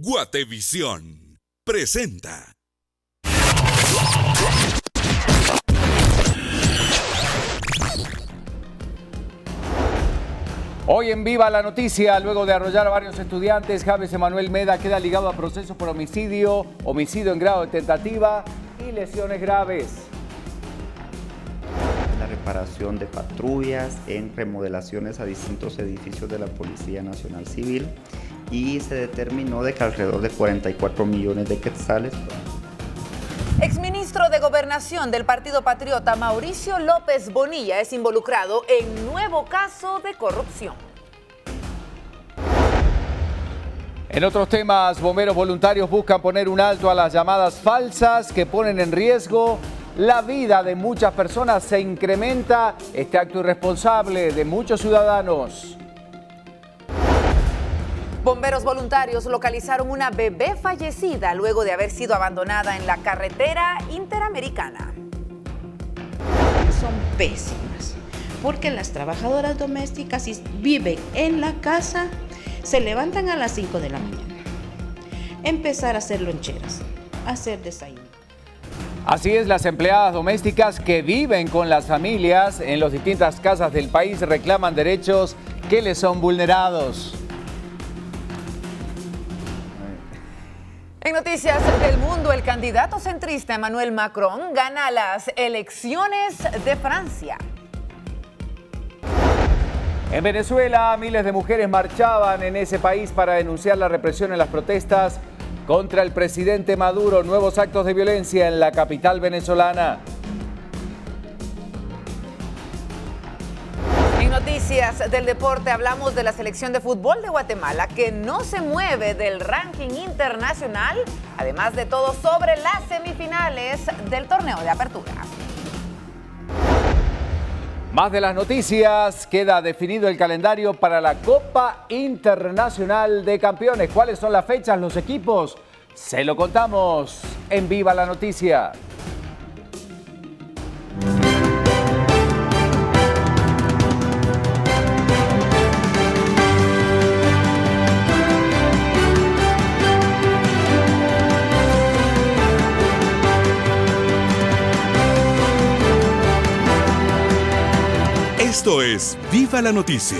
Guatevisión presenta. Hoy en Viva la Noticia, luego de arrollar a varios estudiantes, Javes Emanuel Meda queda ligado a procesos por homicidio, homicidio en grado de tentativa y lesiones graves. La reparación de patrullas en remodelaciones a distintos edificios de la Policía Nacional Civil y se determinó de que alrededor de 44 millones de quetzales. Exministro de Gobernación del Partido Patriota, Mauricio López Bonilla, es involucrado en nuevo caso de corrupción. En otros temas, bomberos voluntarios buscan poner un alto a las llamadas falsas que ponen en riesgo la vida de muchas personas. Se incrementa este acto irresponsable de muchos ciudadanos. Bomberos voluntarios localizaron una bebé fallecida luego de haber sido abandonada en la carretera interamericana. Son pésimas, porque las trabajadoras domésticas viven en la casa, se levantan a las 5 de la mañana, empezar a hacer loncheras, hacer desayuno. Así es, las empleadas domésticas que viven con las familias en las distintas casas del país reclaman derechos que les son vulnerados. En noticias del mundo, el candidato centrista Emmanuel Macron gana las elecciones de Francia. En Venezuela, miles de mujeres marchaban en ese país para denunciar la represión en las protestas contra el presidente Maduro. Nuevos actos de violencia en la capital venezolana. En noticias del deporte hablamos de la selección de fútbol de Guatemala que no se mueve del ranking internacional, además de todo sobre las semifinales del torneo de apertura. Más de las noticias, queda definido el calendario para la Copa Internacional de Campeones. ¿Cuáles son las fechas, los equipos? Se lo contamos en Viva la Noticia. Esto es Viva la Noticia.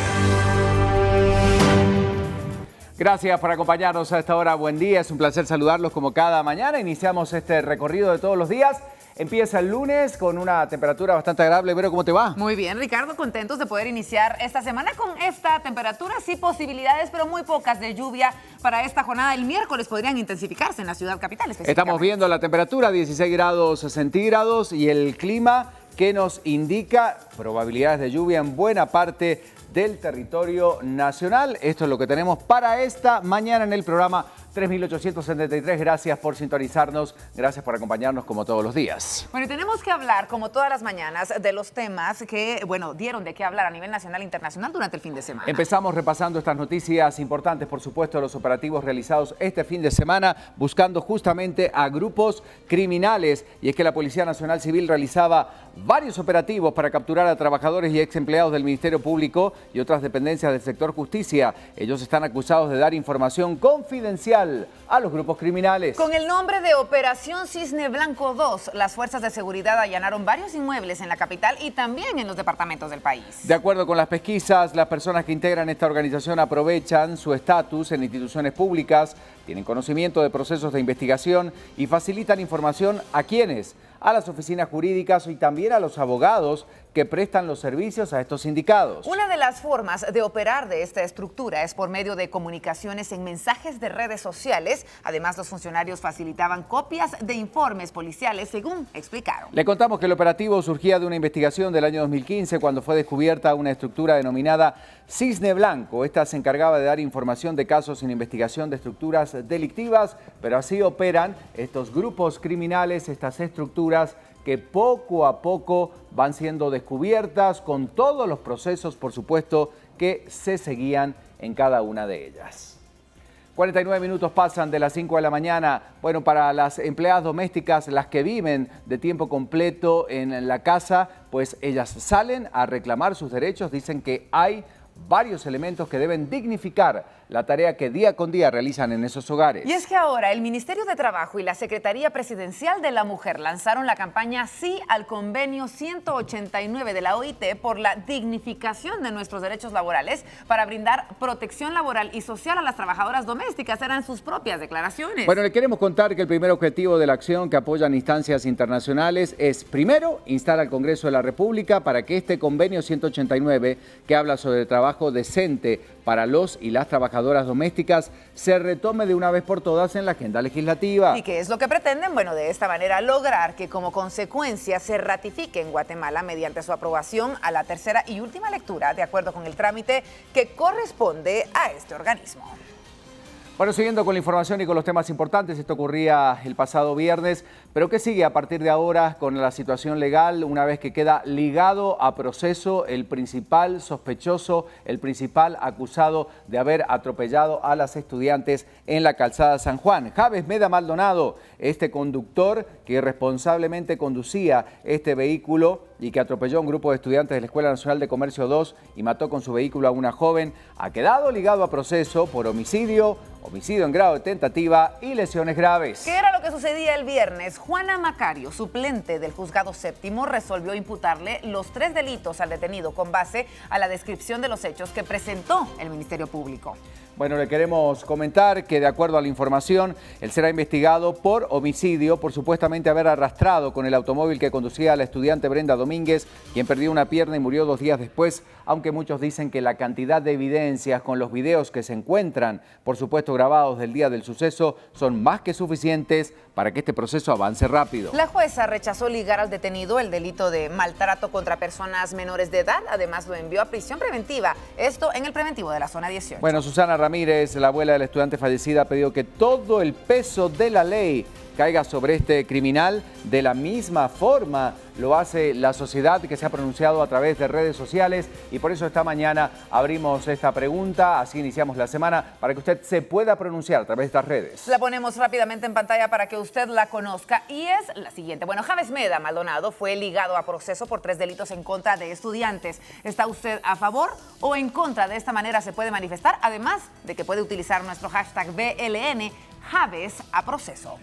Gracias por acompañarnos a esta hora. Buen día, es un placer saludarlos como cada mañana. Iniciamos este recorrido de todos los días. Empieza el lunes con una temperatura bastante agradable. Vero, ¿cómo te va? Muy bien, Ricardo, contentos de poder iniciar esta semana con esta temperatura. Sí, posibilidades, pero muy pocas de lluvia para esta jornada. El miércoles podrían intensificarse en la ciudad capital específicamente. Estamos viendo la temperatura, 16 grados centígrados, y el clima que nos indica probabilidades de lluvia en buena parte del territorio nacional. Esto es lo que tenemos para esta mañana en el programa 3873. Gracias por sintonizarnos, gracias por acompañarnos como todos los días. Bueno, y tenemos que hablar, como todas las mañanas, de los temas que, dieron de qué hablar a nivel nacional e internacional durante el fin de semana. Empezamos repasando estas noticias importantes, por supuesto, los operativos realizados este fin de semana buscando justamente a grupos criminales. Y es que la Policía Nacional Civil realizaba varios operativos para capturar a trabajadores y ex empleados del Ministerio Público y otras dependencias del sector justicia. Ellos están acusados de dar información confidencial a los grupos criminales. Con el nombre de Operación Cisne Blanco 2, las fuerzas de seguridad allanaron varios inmuebles en la capital y también en los departamentos del país. De acuerdo con las pesquisas, las personas que integran esta organización aprovechan su estatus en instituciones públicas, tienen conocimiento de procesos de investigación y facilitan información a quienes, a las oficinas jurídicas y también a los abogados que prestan los servicios a estos sindicados. Una de las formas de operar de esta estructura es por medio de comunicaciones en mensajes de redes sociales. Además, los funcionarios facilitaban copias de informes policiales, según explicaron. Le contamos que el operativo surgía de una investigación del año 2015 cuando fue descubierta una estructura denominada Cisne Blanco. Esta se encargaba de dar información de casos en investigación de estructuras delictivas, pero así operan estos grupos criminales, estas estructuras que poco a poco van siendo descubiertas con todos los procesos, por supuesto, que se seguían en cada una de ellas. 49 minutos pasan de las 5 de la mañana. Bueno, para las empleadas domésticas, las que viven de tiempo completo en la casa, pues ellas salen a reclamar sus derechos. Dicen que hay varios elementos que deben dignificar la tarea que día con día realizan en esos hogares. Y es que ahora el Ministerio de Trabajo y la Secretaría Presidencial de la Mujer lanzaron la campaña Sí al Convenio 189 de la OIT por la dignificación de nuestros derechos laborales para brindar protección laboral y social a las trabajadoras domésticas. Eran sus propias declaraciones. Bueno, le queremos contar que el primer objetivo de la acción que apoyan instancias internacionales es, primero, instar al Congreso de la República para que este convenio 189, que habla sobre el trabajo decente para los y las trabajadoras domésticas, se retome de una vez por todas en la agenda legislativa. ¿Y qué es lo que pretenden? Bueno, de esta manera lograr que como consecuencia se ratifique en Guatemala mediante su aprobación a la tercera y última lectura, de acuerdo con el trámite que corresponde a este organismo. Bueno, siguiendo con la información y con los temas importantes, esto ocurría el pasado viernes, pero ¿qué sigue a partir de ahora con la situación legal una vez que queda ligado a proceso el principal sospechoso, el principal acusado de haber atropellado a las estudiantes en la calzada San Juan? Javes Meda Maldonado, este conductor que irresponsablemente conducía este vehículo y que atropelló a un grupo de estudiantes de la Escuela Nacional de Comercio 2 y mató con su vehículo a una joven, ha quedado ligado a proceso por homicidio en grado de tentativa y lesiones graves. ¿Qué era lo que sucedía el viernes? Juana Macario, suplente del juzgado séptimo, resolvió imputarle los 3 delitos al detenido con base a la descripción de los hechos que presentó el Ministerio Público. Bueno, le queremos comentar que de acuerdo a la información, él será investigado por homicidio por supuestamente haber arrastrado con el automóvil que conducía a la estudiante Brenda Domínguez, quien perdió una pierna y murió 2 días después, aunque muchos dicen que la cantidad de evidencias con los videos que se encuentran, por supuesto grabados del día del suceso, son más que suficientes para que este proceso avance rápido. La jueza rechazó ligar al detenido el delito de maltrato contra personas menores de edad, además lo envió a prisión preventiva, esto en el preventivo de la zona 18. Bueno, Susana Ramírez, la abuela de la estudiante fallecida, ha pedido que todo el peso de la ley caiga sobre este criminal. De la misma forma lo hace la sociedad que se ha pronunciado a través de redes sociales y por eso esta mañana abrimos esta pregunta, así iniciamos la semana, para que usted se pueda pronunciar a través de estas redes. La ponemos rápidamente en pantalla para que usted la conozca y es la siguiente. Bueno, Javes Meda Maldonado fue ligado a proceso por 3 delitos en contra de estudiantes. ¿Está usted a favor o en contra? De esta manera se puede manifestar, además de que puede utilizar nuestro hashtag BLN, Javes a proceso.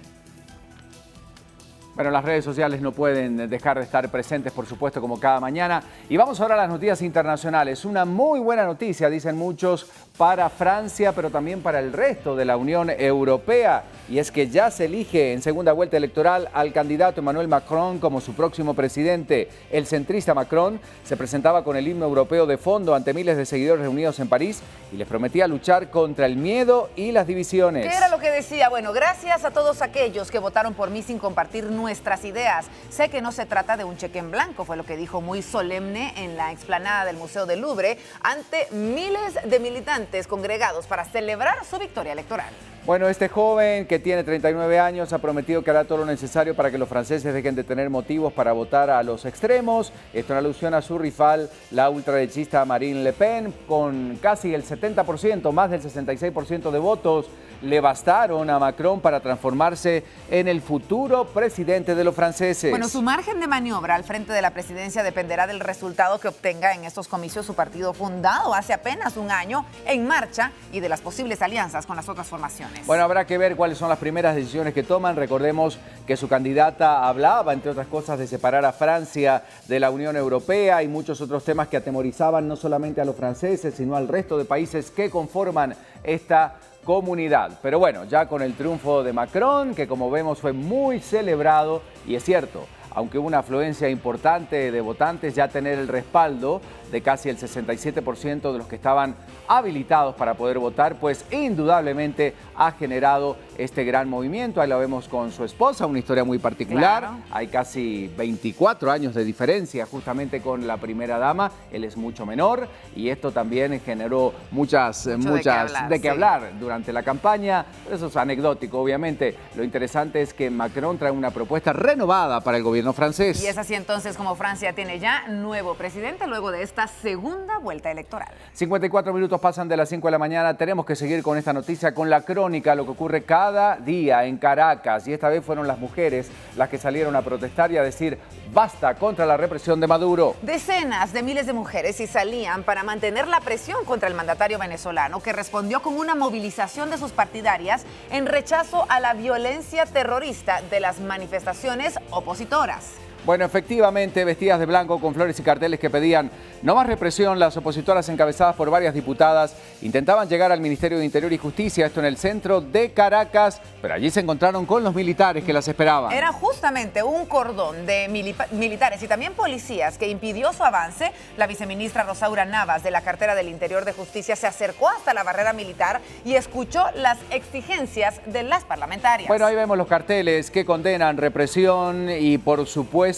Bueno, las redes sociales no pueden dejar de estar presentes, por supuesto, como cada mañana. Y vamos ahora a las noticias internacionales. Una muy buena noticia, dicen muchos, para Francia, pero también para el resto de la Unión Europea. Y es que ya se elige en segunda vuelta electoral al candidato Emmanuel Macron como su próximo presidente. El centrista Macron se presentaba con el himno europeo de fondo ante miles de seguidores reunidos en París y les prometía luchar contra el miedo y las divisiones. ¿Qué era lo que decía? Bueno, gracias a todos aquellos que votaron por mí sin compartir nuestras ideas. Sé que no se trata de un cheque en blanco, fue lo que dijo muy solemne en la explanada del Museo del Louvre ante miles de militantes congregados para celebrar su victoria electoral. Bueno, este joven que tiene 39 años ha prometido que hará todo lo necesario para que los franceses dejen de tener motivos para votar a los extremos. Esto en alusión a su rival, la ultraderechista Marine Le Pen, con casi el 70%, más del 66% de votos, le bastaron a Macron para transformarse en el futuro presidente de los franceses. Bueno, su margen de maniobra al frente de la presidencia dependerá del resultado que obtenga en estos comicios su partido fundado hace apenas un año en marcha y de las posibles alianzas con las otras formaciones. Bueno, habrá que ver cuáles son las primeras decisiones que toman. Recordemos que su candidata hablaba, entre otras cosas, de separar a Francia de la Unión Europea y muchos otros temas que atemorizaban no solamente a los franceses, sino al resto de países que conforman esta comunidad. Pero bueno, ya con el triunfo de Macron, que como vemos fue muy celebrado, y es cierto, aunque hubo una afluencia importante de votantes, ya tener el respaldo de casi el 67% de los que estaban habilitados para poder votar, pues indudablemente ha generado este gran movimiento. Ahí la vemos con su esposa, una historia muy particular. Claro. Hay casi 24 años de diferencia justamente con la primera dama. Él es mucho menor y esto también generó muchas de qué hablar durante la campaña. Eso es anecdótico, obviamente. Lo interesante es que Macron trae una propuesta renovada para el gobierno gobierno francés. Y es así entonces como Francia tiene ya nuevo presidente luego de esta segunda vuelta electoral. 54 minutos pasan de las 5 de la mañana. Tenemos que seguir con esta noticia, con la crónica, lo que ocurre cada día en Caracas. Y esta vez fueron las mujeres las que salieron a protestar y a decir basta contra la represión de Maduro. Decenas de miles de mujeres sí salían para mantener la presión contra el mandatario venezolano, que respondió con una movilización de sus partidarias en rechazo a la violencia terrorista de las manifestaciones opositoras. Bueno, efectivamente, vestidas de blanco con flores y carteles que pedían no más represión, las opositoras encabezadas por varias diputadas intentaban llegar al Ministerio de Interior y Justicia, esto en el centro de Caracas, pero allí se encontraron con los militares que las esperaban. Era justamente un cordón de militares y también policías que impidió su avance. La viceministra Rosaura Navas de la cartera del Interior de Justicia se acercó hasta la barrera militar y escuchó las exigencias de las parlamentarias. Bueno, ahí vemos los carteles que condenan represión y por supuesto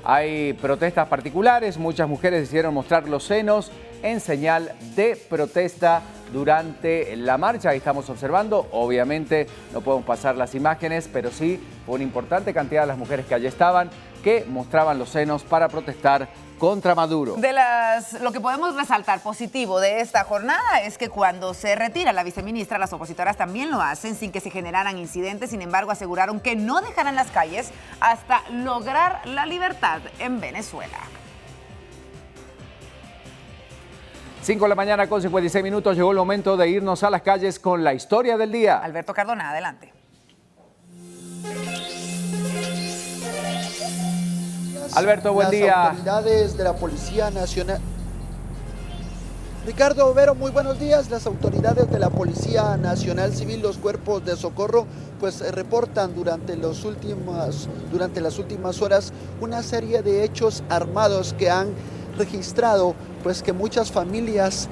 hay protestas particulares. Muchas mujeres decidieron mostrar los senos en señal de protesta durante la marcha. Ahí estamos observando, obviamente no podemos pasar las imágenes, pero sí fue una importante cantidad de las mujeres que allí estaban que mostraban los senos para protestar contra Maduro. Lo que podemos resaltar positivo de esta jornada es que cuando se retira la viceministra, las opositoras también lo hacen sin que se generaran incidentes. Sin embargo, aseguraron que no dejarán las calles hasta lograr la libertad en Venezuela. 5 de la mañana con 56 minutos, llegó el momento de irnos a las calles con la historia del día. Alberto Cardona, adelante. Alberto, buen día. Las autoridades de la Policía Nacional. Ricardo Overo, muy buenos días. Las autoridades de la Policía Nacional Civil, los cuerpos de socorro, pues reportan durante las últimas horas una serie de hechos armados que han registrado pues que muchas familias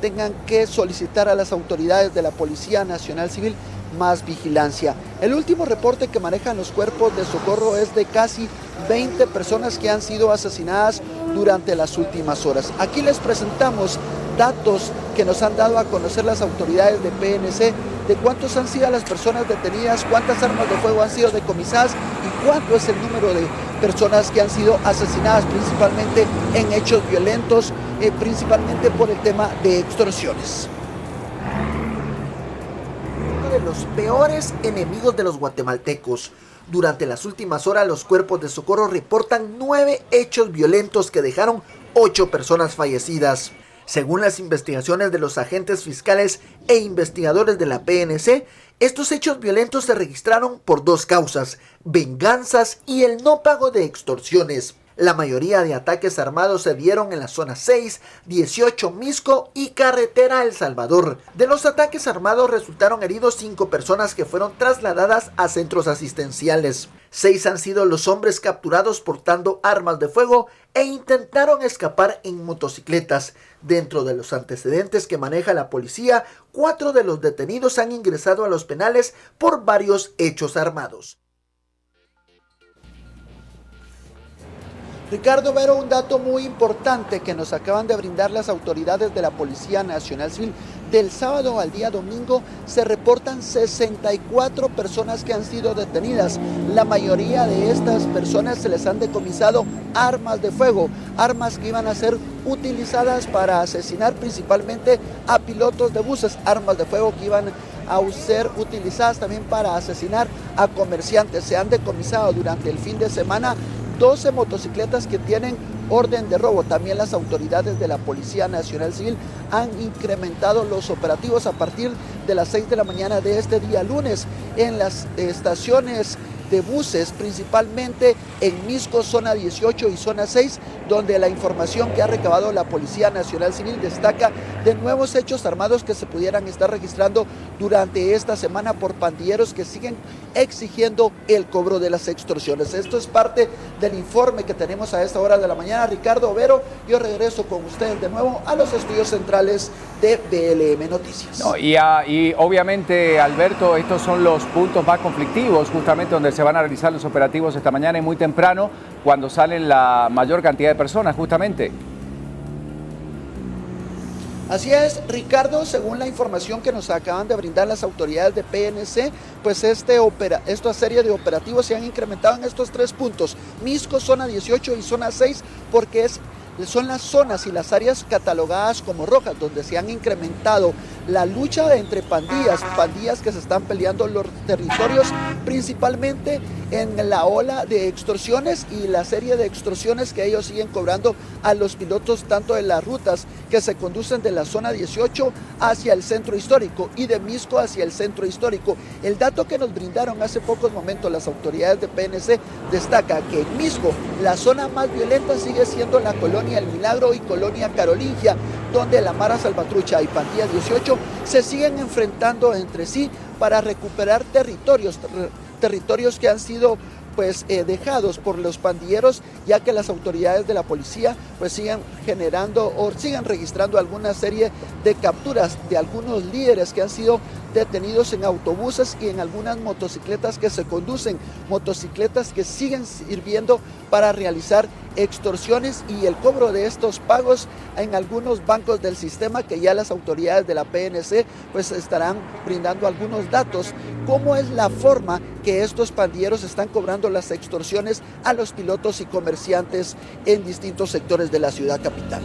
tengan que solicitar a las autoridades de la Policía Nacional Civil más vigilancia. El último reporte que manejan los cuerpos de socorro es de casi 20 personas que han sido asesinadas durante las últimas horas. Aquí les presentamos datos que nos han dado a conocer las autoridades de PNC de cuántos han sido las personas detenidas, cuántas armas de fuego han sido decomisadas y cuánto es el número de personas que han sido asesinadas, principalmente en hechos violentos, principalmente por el tema de extorsiones. Uno de los peores enemigos de los guatemaltecos. Durante las últimas horas, los cuerpos de socorro reportan 9 hechos violentos que dejaron 8 personas fallecidas. Según las investigaciones de los agentes fiscales e investigadores de la PNC, estos hechos violentos se registraron por 2 causas: venganzas y el no pago de extorsiones. La mayoría de ataques armados se dieron en la zona 6, 18 Misco y carretera El Salvador. De los ataques armados resultaron heridos 5 personas que fueron trasladadas a centros asistenciales. 6 han sido los hombres capturados portando armas de fuego e intentaron escapar en motocicletas. Dentro de los antecedentes que maneja la policía, 4 de los detenidos han ingresado a los penales por varios hechos armados. Ricardo Vero, un dato muy importante que nos acaban de brindar las autoridades de la Policía Nacional Civil. Del sábado al día domingo se reportan 64 personas que han sido detenidas. La mayoría de estas personas se les han decomisado armas de fuego, armas que iban a ser utilizadas para asesinar principalmente a pilotos de buses, armas de fuego que iban a ser utilizadas también para asesinar a comerciantes. Se han decomisado durante el fin de semana 12 motocicletas que tienen orden de robo. También las autoridades de la Policía Nacional Civil han incrementado los operativos a partir de las 6 de la mañana de este día lunes en las estaciones de buses, principalmente en Misco, zona 18 y zona 6, donde la información que ha recabado la Policía Nacional Civil destaca de nuevos hechos armados que se pudieran estar registrando durante esta semana por pandilleros que siguen exigiendo el cobro de las extorsiones. Esto es parte del informe que tenemos a esta hora de la mañana. Ricardo Overo, yo regreso con ustedes de nuevo a los estudios centrales de BLM Noticias. No, y obviamente, Alberto, estos son los puntos más conflictivos, justamente donde se van a realizar los operativos esta mañana y muy temprano, cuando salen la mayor cantidad de personas, justamente. Así es, Ricardo, según la información que nos acaban de brindar las autoridades de PNC, pues esta serie de operativos se han incrementado en estos 3 puntos, Mixco, zona 18 y zona 6, porque son las zonas y las áreas catalogadas como rojas, donde se han incrementado la lucha entre pandillas que se están peleando los territorios, principalmente en la ola de extorsiones y la serie de extorsiones que ellos siguen cobrando a los pilotos, tanto de las rutas que se conducen de la zona 18 hacia el centro histórico y de Mixco hacia el centro histórico. El dato que nos brindaron hace pocos momentos las autoridades de PNC destaca que en Mixco la zona más violenta sigue siendo la colonia El Milagro y colonia Carolingia, donde la Mara Salvatrucha y Pandilla 18 se siguen enfrentando entre sí para recuperar territorios que han sido dejados por los pandilleros, ya que las autoridades de la policía pues siguen registrando alguna serie de capturas de algunos líderes que han sido detenidos en autobuses y en algunas motocicletas que se conducen, motocicletas que siguen sirviendo para realizar extorsiones y el cobro de estos pagos en algunos bancos del sistema, que ya las autoridades de la PNC pues estarán brindando algunos datos, cómo es la forma que estos pandilleros están cobrando las extorsiones a los pilotos y comerciantes en distintos sectores de la ciudad capital.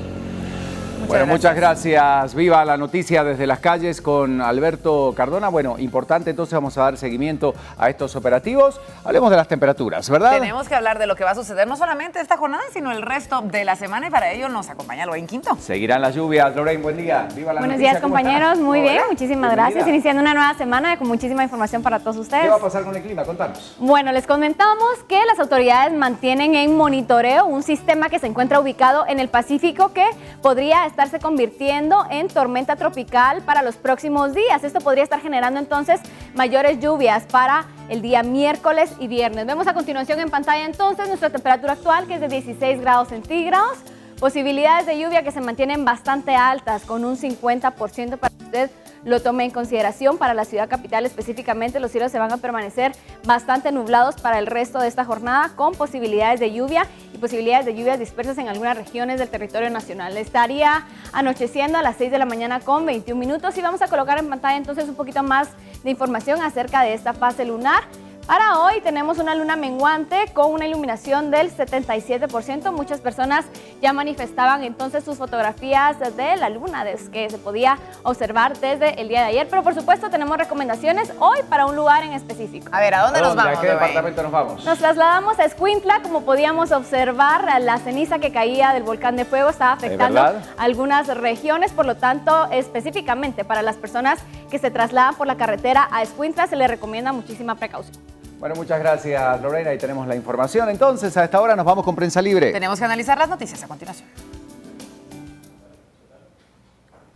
Muchas gracias. Viva la noticia desde las calles con Alberto Cardona. Bueno, importante, entonces vamos a dar seguimiento a estos operativos. Hablemos de las temperaturas, ¿verdad? Tenemos que hablar de lo que va a suceder no solamente esta jornada, sino el resto de la semana, y para ello nos acompaña Lorraine Quinto. Seguirán las lluvias. Lorraine, buen día. Viva la Buenos noticia. días, compañeros. Muy bien, muchísimas Bienvenida. gracias. Iniciando una nueva semana con muchísima información para todos ustedes. ¿Qué va a pasar con el clima? Contanos. Bueno, les comentamos que las autoridades mantienen en monitoreo un sistema que se encuentra ubicado en el Pacífico que podría estarse convirtiendo en tormenta tropical para los próximos días. Esto podría estar generando entonces mayores lluvias para el día miércoles y viernes. Vemos a continuación en pantalla entonces nuestra temperatura actual, que es de 16 grados centígrados. Posibilidades de lluvia que se mantienen bastante altas, con un 50% para que usted lo tome en consideración. Para la ciudad capital específicamente, los cielos se van a permanecer bastante nublados para el resto de esta jornada, con posibilidades de lluvia y posibilidades de lluvias dispersas en algunas regiones del territorio nacional. Estaría anocheciendo a las 6 de la mañana con 21 minutos y vamos a colocar en pantalla entonces un poquito más de información acerca de esta fase lunar. Para hoy tenemos una luna menguante con una iluminación del 77%. Muchas personas ya manifestaban entonces sus fotografías de la luna que se podía observar desde el día de ayer. Pero por supuesto tenemos recomendaciones hoy para un lugar en específico. A ver, ¿a dónde nos vamos? ¿A qué departamento nos vamos? Nos trasladamos a Escuintla. Como podíamos observar, la ceniza que caía del volcán de fuego estaba afectando algunas regiones. Por lo tanto, específicamente para las personas que se trasladan por la carretera a Escuintla, se les recomienda muchísima precaución. Bueno, muchas gracias, Lorena. Ahí tenemos la información. Entonces, a esta hora nos vamos con Prensa Libre. Tenemos que analizar las noticias a continuación.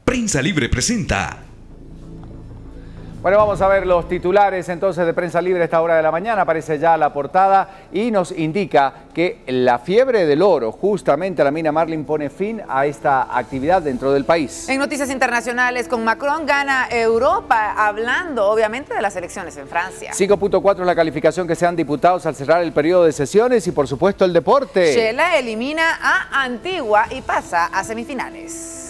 Prensa Libre presenta. Bueno, vamos a ver los titulares entonces de Prensa Libre a esta hora de la mañana. Aparece ya la portada y nos indica que la fiebre del oro, justamente la mina Marlin, pone fin a esta actividad dentro del país. En noticias internacionales, con Macron gana Europa, hablando obviamente de las elecciones en Francia. 5.4 es la calificación que se dan diputados al cerrar el periodo de sesiones y por supuesto el deporte. Shela elimina a Antigua y pasa a semifinales.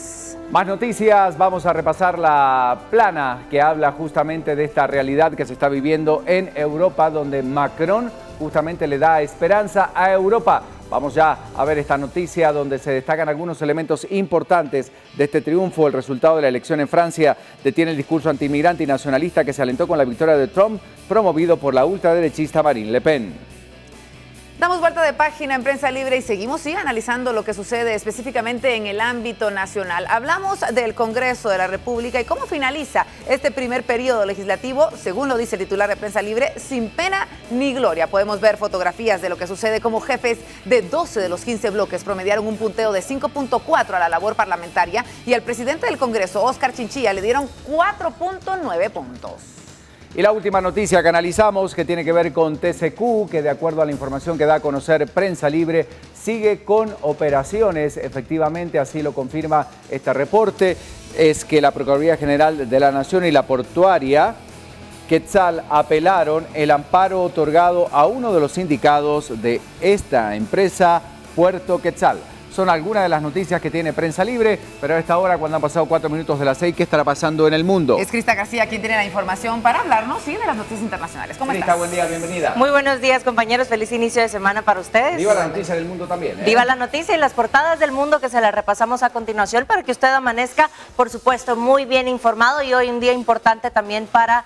Más noticias, vamos a repasar la plana que habla justamente de esta realidad que se está viviendo en Europa, donde Macron justamente le da esperanza a Europa. Vamos ya a ver esta noticia donde se destacan algunos elementos importantes de este triunfo. El resultado de la elección en Francia detiene el discurso antiinmigrante y nacionalista que se alentó con la victoria de Trump, promovido por la ultraderechista Marine Le Pen. Damos vuelta de página en Prensa Libre y seguimos analizando lo que sucede específicamente en el ámbito nacional. Hablamos del Congreso de la República y cómo finaliza este primer periodo legislativo, según lo dice el titular de Prensa Libre, sin pena ni gloria. Podemos ver fotografías de lo que sucede, como jefes de 12 de los 15 bloques promediaron un punteo de 5.4 a la labor parlamentaria y al presidente del Congreso, Óscar Chinchilla, le dieron 4.9 puntos. Y la última noticia que analizamos, que tiene que ver con TCQ, que de acuerdo a la información que da a conocer Prensa Libre, sigue con operaciones. Efectivamente, así lo confirma este reporte, es que la Procuraduría General de la Nación y la Portuaria Quetzal apelaron el amparo otorgado a uno de los sindicados de esta empresa, Puerto Quetzal. Son algunas de las noticias que tiene Prensa Libre, pero a esta hora, cuando han pasado 4 minutos de las 6, ¿qué estará pasando en el mundo? Es Crista García quien tiene la información para hablarnos, sí, de las noticias internacionales. ¿Cómo Crista, estás? buen día, bienvenida. Muy buenos días, compañeros. Feliz inicio de semana para ustedes. Viva la noticia del mundo también. Viva la noticia y las portadas del mundo que se las repasamos a continuación para que usted amanezca, por supuesto, muy bien informado, y hoy un día importante también para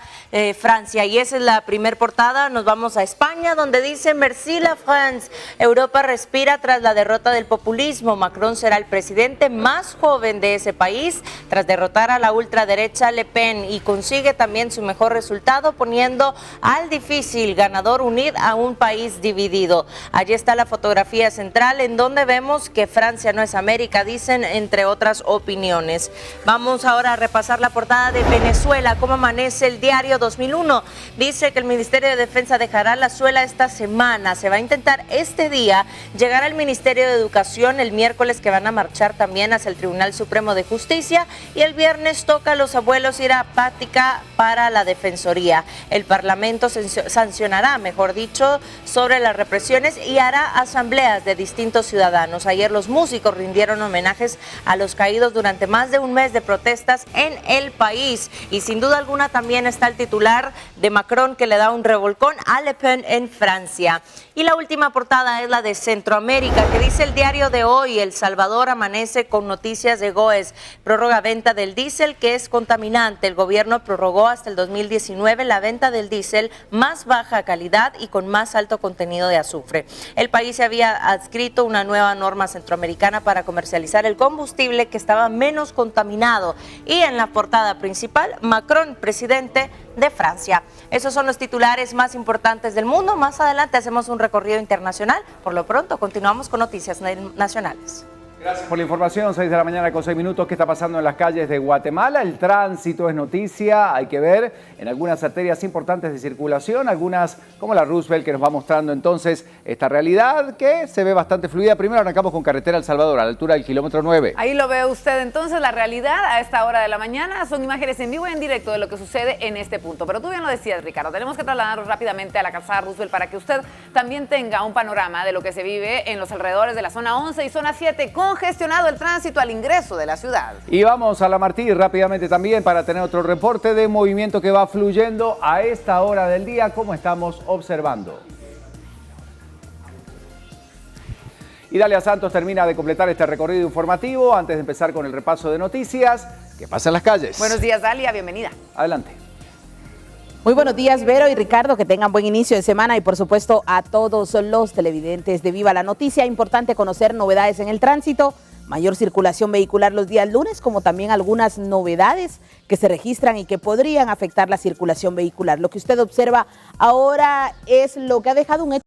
Francia. Y esa es la primer portada. Nos vamos a España, donde dice Merci la France. Europa respira tras la derrota del populismo. Macron será el presidente más joven de ese país tras derrotar a la ultraderecha Le Pen, y consigue también su mejor resultado poniendo al difícil ganador unir a un país dividido. Allí está la fotografía central en donde vemos que Francia no es América, dicen, entre otras opiniones. Vamos ahora a repasar la portada de Venezuela. ¿Cómo amanece el diario 2001? Dice que el Ministerio de Defensa dejará la suela esta semana. Se va a intentar este día llegar al Ministerio de Educación, el miércoles que van a marchar también hacia el Tribunal Supremo de Justicia, y el viernes toca a los abuelos ir a Pática para la Defensoría. El Parlamento sancionará, mejor dicho, sobre las represiones y hará asambleas de distintos ciudadanos. Ayer los músicos rindieron homenajes a los caídos durante más de un mes de protestas en el país, y sin duda alguna también está el titular de Macron, que le da un revolcón a Le Pen en Francia. Y la última portada es la de Centroamérica, que dice el diario de hoy: El Salvador amanece con noticias de GOES. Prórroga venta del diésel, que es contaminante. El gobierno prorrogó hasta el 2019 la venta del diésel más baja calidad y con más alto contenido de azufre. El país se había adscrito una nueva norma centroamericana para comercializar el combustible que estaba menos contaminado. Y en la portada principal, Macron, presidente de Francia. Esos son los titulares más importantes del mundo. Más adelante hacemos un recorrido internacional. Por lo pronto, continuamos con noticias nacionales. Gracias por la información. 6 de la mañana con 6 minutos. ¿Qué está pasando en las calles de Guatemala? El tránsito es noticia, hay que ver, en algunas arterias importantes de circulación, algunas como la Roosevelt, que nos va mostrando entonces esta realidad que se ve bastante fluida. Primero arrancamos con carretera El Salvador, a la altura del kilómetro 9. Ahí lo ve usted entonces, la realidad a esta hora de la mañana. Son imágenes en vivo y en directo de lo que sucede en este punto. Pero tú bien lo decías, Ricardo, tenemos que trasladarnos rápidamente a la calzada Roosevelt para que usted también tenga un panorama de lo que se vive en los alrededores de la zona 11 y zona 7, congestionado el tránsito al ingreso de la ciudad. Y vamos a la Martí rápidamente también para tener otro reporte de movimiento que va fluyendo a esta hora del día, como estamos observando. Y Dalia Santos termina de completar este recorrido informativo antes de empezar con el repaso de noticias. ¿Qué pasa en las calles? Buenos días, Dalia, bienvenida. Adelante. Muy buenos días, Vero y Ricardo, que tengan buen inicio de semana, y por supuesto a todos los televidentes de Viva la Noticia. Importante conocer novedades en el tránsito, mayor circulación vehicular los días lunes, como también algunas novedades que se registran y que podrían afectar la circulación vehicular. Lo que usted observa ahora es lo que ha dejado un hecho,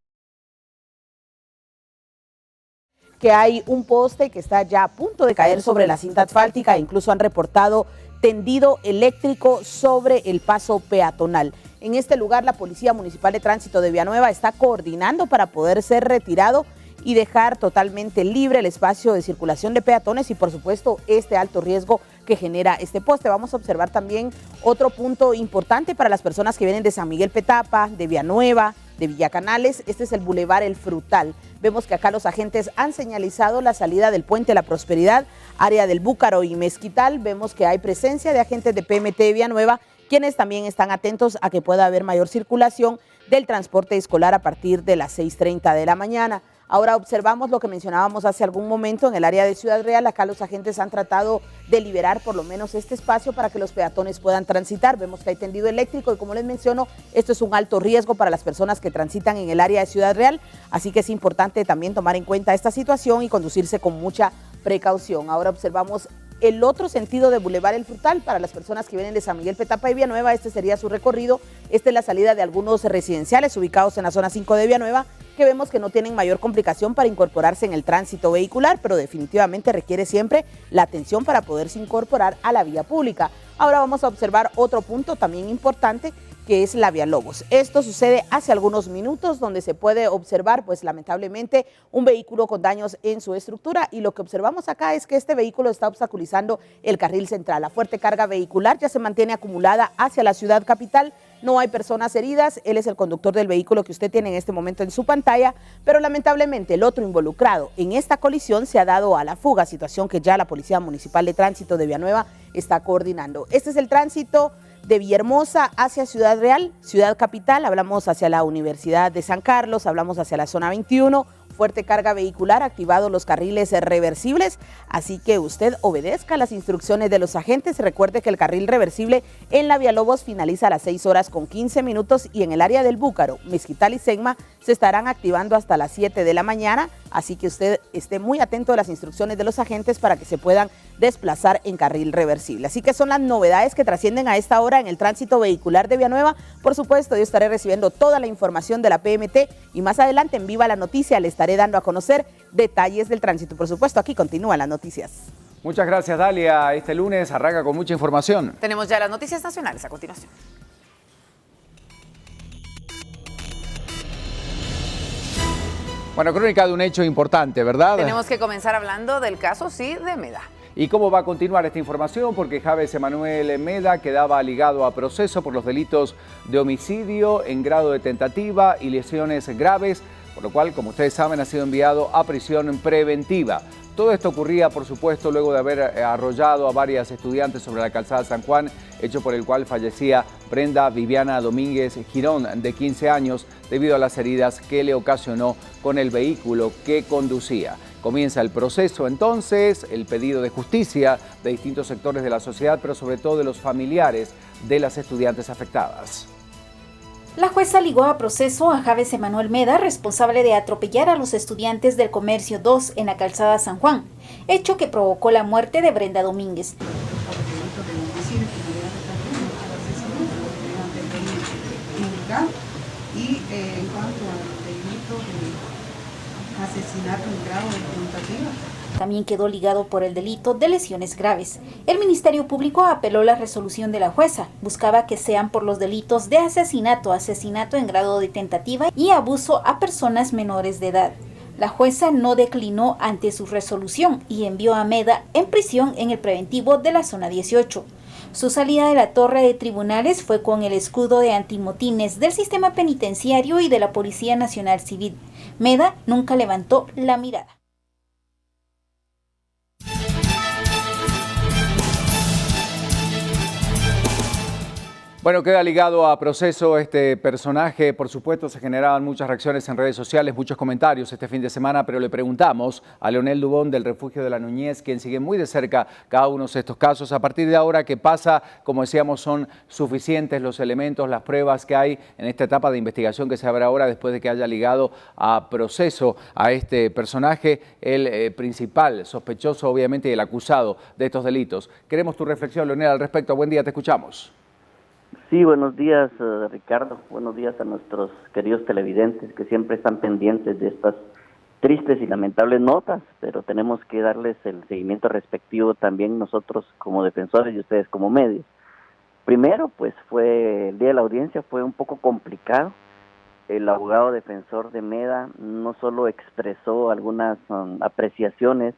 que hay un poste que está ya a punto de caer sobre la cinta asfáltica, incluso han reportado tendido eléctrico sobre el paso peatonal. En este lugar, la Policía Municipal de Tránsito de Villanueva está coordinando para poder ser retirado y dejar totalmente libre el espacio de circulación de peatones y, por supuesto, este alto riesgo que genera este poste. Vamos a observar también otro punto importante para las personas que vienen de San Miguel Petapa, de Villanueva, de Villacanales. Este es el Boulevard El Frutal. Vemos que acá los agentes han señalizado la salida del Puente La Prosperidad, área del Búcaro y Mezquital. Vemos que hay presencia de agentes de PMT de Villanueva, quienes también están atentos a que pueda haber mayor circulación del transporte escolar a partir de las 6:30 de la mañana. Ahora observamos lo que mencionábamos hace algún momento en el área de Ciudad Real. Acá los agentes han tratado de liberar por lo menos este espacio para que los peatones puedan transitar. Vemos que hay tendido eléctrico y, como les menciono, esto es un alto riesgo para las personas que transitan en el área de Ciudad Real, así que es importante también tomar en cuenta esta situación y conducirse con mucha precaución. Ahora observamos el otro sentido de Boulevard El Frutal para las personas que vienen de San Miguel Petapa y Villanueva. Este sería su recorrido. Esta es la salida de algunos residenciales ubicados en la zona 5 de Villanueva, que vemos que no tienen mayor complicación para incorporarse en el tránsito vehicular, pero definitivamente requiere siempre la atención para poderse incorporar a la vía pública. Ahora vamos a observar otro punto también importante, que es la Villalobos. Esto sucede hace algunos minutos, donde se puede observar, pues lamentablemente, un vehículo con daños en su estructura, y lo que observamos acá es que este vehículo está obstaculizando el carril central. La fuerte carga vehicular ya se mantiene acumulada hacia la ciudad capital. No hay personas heridas, él es el conductor del vehículo que usted tiene en este momento en su pantalla, pero lamentablemente el otro involucrado en esta colisión se ha dado a la fuga, situación que ya la Policía Municipal de Tránsito de Villanueva está coordinando. Este es el tránsito de Villahermosa hacia Ciudad Real, Ciudad Capital, hablamos hacia la Universidad de San Carlos, hablamos hacia la zona 21, fuerte carga vehicular, activados los carriles reversibles, así que usted obedezca las instrucciones de los agentes. Recuerde que el carril reversible en la Villalobos finaliza a las 6:15 y en el área del Búcaro, Mezquital y Segma se estarán activando hasta las 7 de la mañana, así que usted esté muy atento a las instrucciones de los agentes para que se puedan desplazar en carril reversible. Así que son las novedades que trascienden a esta hora en el tránsito vehicular de Villanueva. Por supuesto, yo estaré recibiendo toda la información de la PMT y más adelante en Viva la Noticia le estaré dando a conocer detalles del tránsito. Por supuesto, aquí continúan las noticias. Muchas gracias, Dalia. Este lunes arranca con mucha información. Tenemos ya las noticias nacionales a continuación. Bueno, crónica de un hecho importante, ¿verdad? Tenemos que comenzar hablando del caso, sí, de Meda. ¿Y cómo va a continuar esta información? Porque Javes Emanuel Meda quedaba ligado a proceso por los delitos de homicidio en grado de tentativa y lesiones graves, por lo cual, como ustedes saben, ha sido enviado a prisión preventiva. Todo esto ocurría, por supuesto, luego de haber arrollado a varias estudiantes sobre la calzada San Juan, hecho por el cual fallecía Brenda Viviana Domínguez Girón, de 15 años, debido a las heridas que le ocasionó con el vehículo que conducía. Comienza el proceso entonces, el pedido de justicia de distintos sectores de la sociedad, pero sobre todo de los familiares de las estudiantes afectadas. La jueza ligó a proceso a Javes Emanuel Meda, responsable de atropellar a los estudiantes del Comercio 2 en la calzada San Juan, hecho que provocó la muerte de Brenda Domínguez. Y en cuanto al delito de asesinato en grado de tentativa, también quedó ligado por el delito de lesiones graves. El Ministerio Público apeló la resolución de la jueza. Buscaba que sean por los delitos de asesinato, asesinato en grado de tentativa y abuso a personas menores de edad. La jueza no declinó ante su resolución y envió a Meda en prisión en el preventivo de la zona 18. Su salida de la torre de tribunales fue con el escudo de antimotines del sistema penitenciario y de la Policía Nacional Civil. Meda nunca levantó la mirada. Bueno, queda ligado a proceso este personaje. Por supuesto, se generaban muchas reacciones en redes sociales, muchos comentarios este fin de semana, pero le preguntamos a Leonel Dubón del Refugio de la Nuñez, quien sigue muy de cerca cada uno de estos casos. A partir de ahora, ¿qué pasa? Como decíamos, son suficientes los elementos, las pruebas que hay en esta etapa de investigación que se abre ahora después de que haya ligado a proceso a este personaje, el principal sospechoso, obviamente, y el acusado de estos delitos. Queremos tu reflexión, Leonel, al respecto. Buen día, te escuchamos. Sí, buenos días, Ricardo. Buenos días a nuestros queridos televidentes que siempre están pendientes de estas tristes y lamentables notas, pero tenemos que darles el seguimiento respectivo también nosotros como defensores y ustedes como medios. Primero, pues el día de la audiencia fue un poco complicado. El abogado defensor de Meda no solo expresó algunas apreciaciones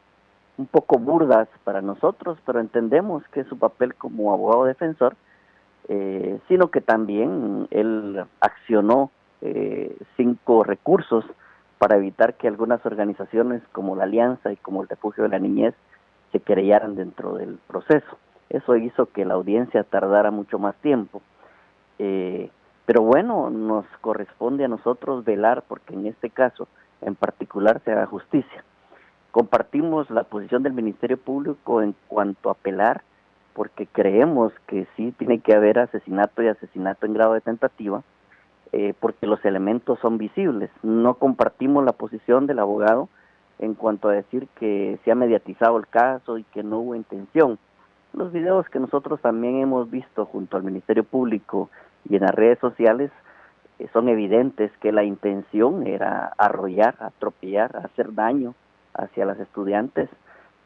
un poco burdas para nosotros, pero entendemos que es su papel como abogado defensor, sino que también él accionó 5 recursos para evitar que algunas organizaciones como la Alianza y como el Refugio de la Niñez se querellaran dentro del proceso. Eso hizo que la audiencia tardara mucho más tiempo. Pero bueno, nos corresponde a nosotros velar porque en este caso en particular se haga justicia. Compartimos la posición del Ministerio Público en cuanto a apelar, porque creemos que sí tiene que haber asesinato y asesinato en grado de tentativa, porque los elementos son visibles. No compartimos la posición del abogado en cuanto a decir que se ha mediatizado el caso y que no hubo intención. Los videos que nosotros también hemos visto junto al Ministerio Público y en las redes sociales son evidentes que la intención era arrollar, atropellar, hacer daño hacia las estudiantes,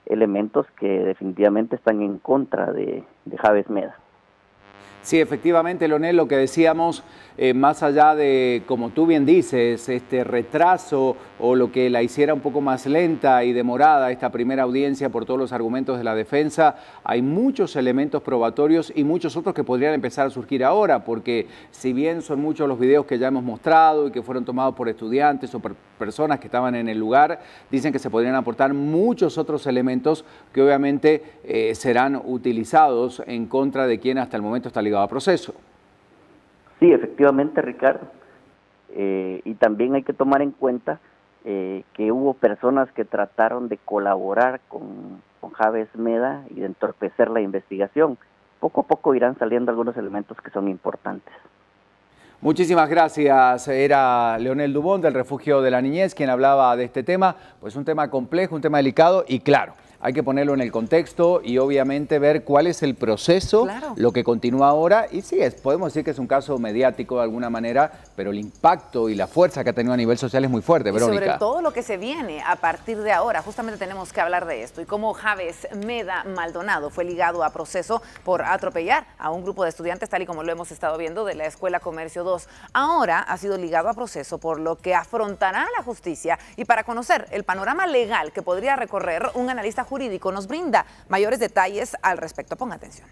elementos que definitivamente están en contra de Javes Meda. Sí, efectivamente, Leonel, lo que decíamos, más allá de, como tú bien dices, este retraso o lo que la hiciera un poco más lenta y demorada esta primera audiencia por todos los argumentos de la defensa, hay muchos elementos probatorios y muchos otros que podrían empezar a surgir ahora, porque si bien son muchos los videos que ya hemos mostrado y que fueron tomados por estudiantes o por personas que estaban en el lugar, dicen que se podrían aportar muchos otros elementos que obviamente serán utilizados en contra de quien hasta el momento está ligado a proceso. Sí, efectivamente, Ricardo. Y también hay que tomar en cuenta que hubo personas que trataron de colaborar con Javes Meda y de entorpecer la investigación. Poco a poco irán saliendo algunos elementos que son importantes. Muchísimas gracias. Era Leonel Dubón del Refugio de la Niñez quien hablaba de este tema. Pues un tema complejo, un tema delicado y claro, hay que ponerlo en el contexto y obviamente ver cuál es el proceso, claro, lo que continúa ahora. Y sí, podemos decir que es un caso mediático de alguna manera, pero el impacto y la fuerza que ha tenido a nivel social es muy fuerte, Verónica. Y sobre todo lo que se viene a partir de ahora, justamente tenemos que hablar de esto y cómo Javes Meda Maldonado fue ligado a proceso por atropellar a un grupo de estudiantes, tal y como lo hemos estado viendo, de la Escuela Comercio 2. Ahora ha sido ligado a proceso, por lo que afrontará la justicia. Y para conocer el panorama legal que podría recorrer, un analista jurídico nos brinda mayores detalles al respecto. Ponga atención.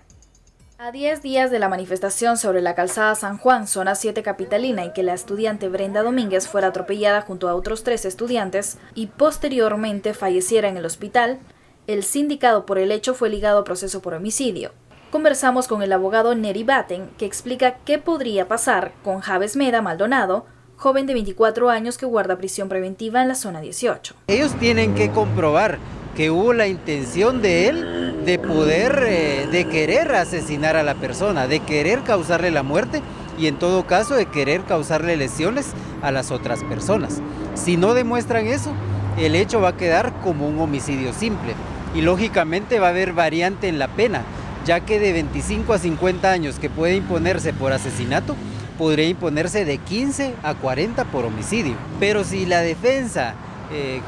A 10 días de la manifestación sobre la calzada San Juan, zona 7 capitalina, en que la estudiante Brenda Domínguez fuera atropellada junto a otros 3 estudiantes y posteriormente falleciera en el hospital, el sindicado por el hecho fue ligado a proceso por homicidio. Conversamos con el abogado Neri Batten, que explica qué podría pasar con Javes Meda Maldonado, joven de 24 años que guarda prisión preventiva en la zona 18. Ellos tienen que comprobar que hubo la intención de él de poder, de querer asesinar a la persona, de querer causarle la muerte y en todo caso de querer causarle lesiones a las otras personas. Si no demuestran eso, el hecho va a quedar como un homicidio simple y lógicamente va a haber variante en la pena, ya que de 25 a 50 años que puede imponerse por asesinato, podría imponerse de 15 a 40 por homicidio. Pero si la defensa,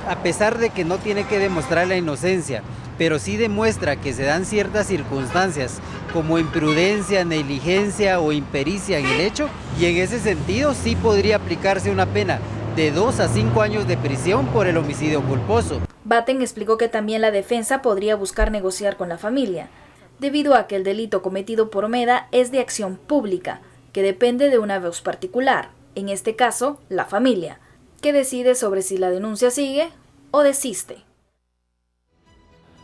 a pesar de que no tiene que demostrar la inocencia, pero sí demuestra que se dan ciertas circunstancias como imprudencia, negligencia o impericia en el hecho, y en ese sentido sí podría aplicarse una pena de 2 a 5 años de prisión por el homicidio culposo. Batten explicó que también la defensa podría buscar negociar con la familia, debido a que el delito cometido por Meda es de acción pública, que depende de una voz particular, en este caso, la familia, que decide sobre si la denuncia sigue o desiste.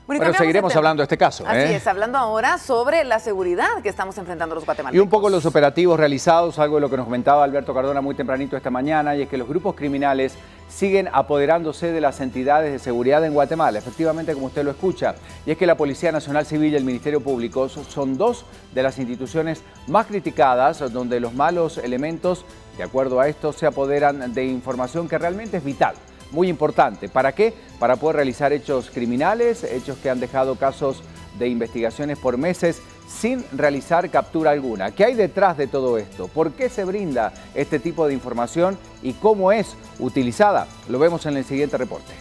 Bueno, seguiremos hablando de este caso. Así es, hablando ahora sobre la seguridad que estamos enfrentando los guatemaltecos. Y un poco los operativos realizados, algo de lo que nos comentaba Alberto Cardona muy tempranito esta mañana, y es que los grupos criminales siguen apoderándose de las entidades de seguridad en Guatemala, efectivamente como usted lo escucha. Y es que la Policía Nacional Civil y el Ministerio Público son dos de las instituciones más criticadas, donde los malos elementos, de acuerdo a esto, se apoderan de información que realmente es vital. Muy importante. ¿Para qué? Para poder realizar hechos criminales, hechos que han dejado casos de investigaciones por meses sin realizar captura alguna. ¿Qué hay detrás de todo esto? ¿Por qué se brinda este tipo de información y cómo es utilizada? Lo vemos en el siguiente reporte.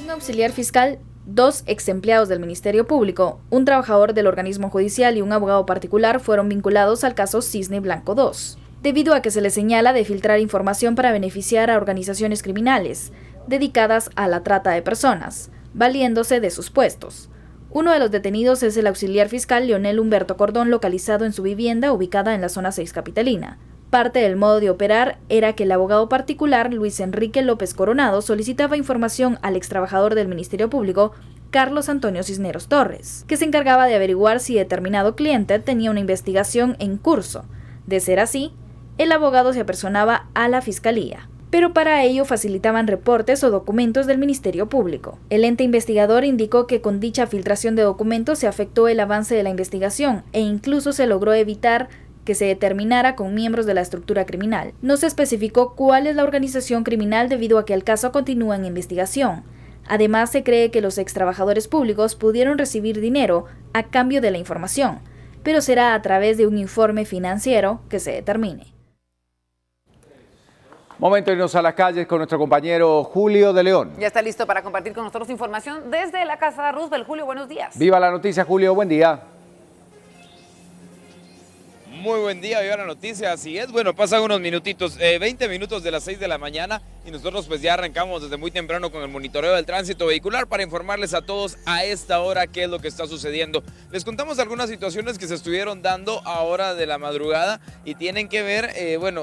Un auxiliar fiscal, 2 ex empleados del Ministerio Público, un trabajador del organismo judicial y un abogado particular fueron vinculados al caso Cisne Blanco 2. Debido a que se les señala de filtrar información para beneficiar a organizaciones criminales dedicadas a la trata de personas, valiéndose de sus puestos. Uno de los detenidos es el auxiliar fiscal Leonel Humberto Cordón, localizado en su vivienda ubicada en la zona 6 capitalina. Parte del modo de operar era que el abogado particular Luis Enrique López Coronado solicitaba información al extrabajador del Ministerio Público Carlos Antonio Cisneros Torres, que se encargaba de averiguar si determinado cliente tenía una investigación en curso. De ser así, el abogado se apersonaba a la Fiscalía, pero para ello facilitaban reportes o documentos del Ministerio Público. El ente investigador indicó que con dicha filtración de documentos se afectó el avance de la investigación e incluso se logró evitar que se determinara con miembros de la estructura criminal. No se especificó cuál es la organización criminal debido a que el caso continúa en investigación. Además, se cree que los extrabajadores públicos pudieron recibir dinero a cambio de la información, pero será a través de un informe financiero que se determine. Momento de irnos a las calles con nuestro compañero Julio de León. Ya está listo para compartir con nosotros información desde la Casa Roosevelt. Julio, buenos días. Viva la noticia, Julio, buen día. Muy buen día, viva la noticia, así es. Bueno, pasan unos minutitos, 20 minutos de las 6 de la mañana y nosotros pues ya arrancamos desde muy temprano con el monitoreo del tránsito vehicular para informarles a todos a esta hora qué es lo que está sucediendo. Les contamos algunas situaciones que se estuvieron dando a hora de la madrugada y tienen que ver,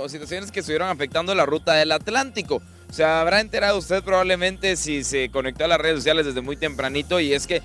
situaciones que estuvieron afectando la ruta del Atlántico. Se habrá enterado usted probablemente si se conectó a las redes sociales desde muy tempranito y es que,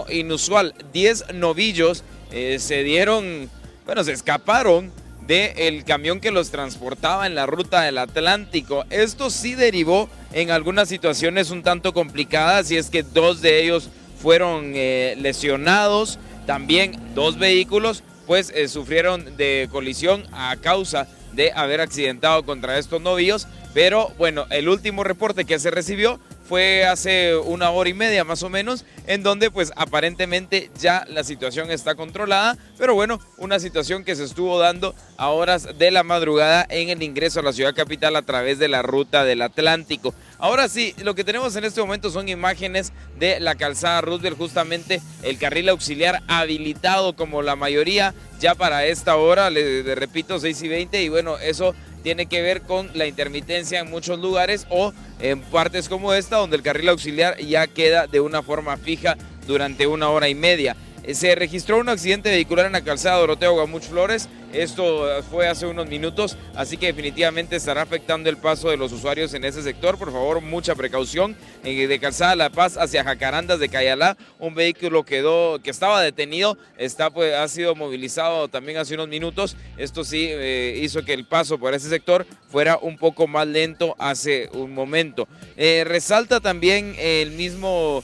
inusual, 10 novillos se escaparon del camión que los transportaba en la ruta del Atlántico. Esto sí derivó en algunas situaciones un tanto complicadas y es que 2 de ellos fueron lesionados, también 2 vehículos pues sufrieron de colisión a causa de haber accidentado contra estos novillos, pero bueno, el último reporte que se recibió fue hace 1 hora y media más o menos, en donde pues aparentemente ya la situación está controlada, pero bueno, una situación que se estuvo dando a horas de la madrugada en el ingreso a la ciudad capital a través de la ruta del Atlántico. Ahora sí, lo que tenemos en este momento son imágenes de la calzada Roosevelt, justamente el carril auxiliar habilitado como la mayoría ya para esta hora, le repito, 6:20, y bueno, eso tiene que ver con la intermitencia en muchos lugares o en partes como esta donde el carril auxiliar ya queda de una forma fija durante 1 hora y media. Se registró un accidente vehicular en la calzada Doroteo Guamuch Flores, esto fue hace unos minutos, así que definitivamente estará afectando el paso de los usuarios en ese sector. Por favor, mucha precaución. De calzada La Paz hacia Jacarandas de Cayalá, un vehículo que estaba detenido, ha sido movilizado también hace unos minutos. Esto sí hizo que el paso por ese sector fuera un poco más lento hace un momento. Resalta también el mismo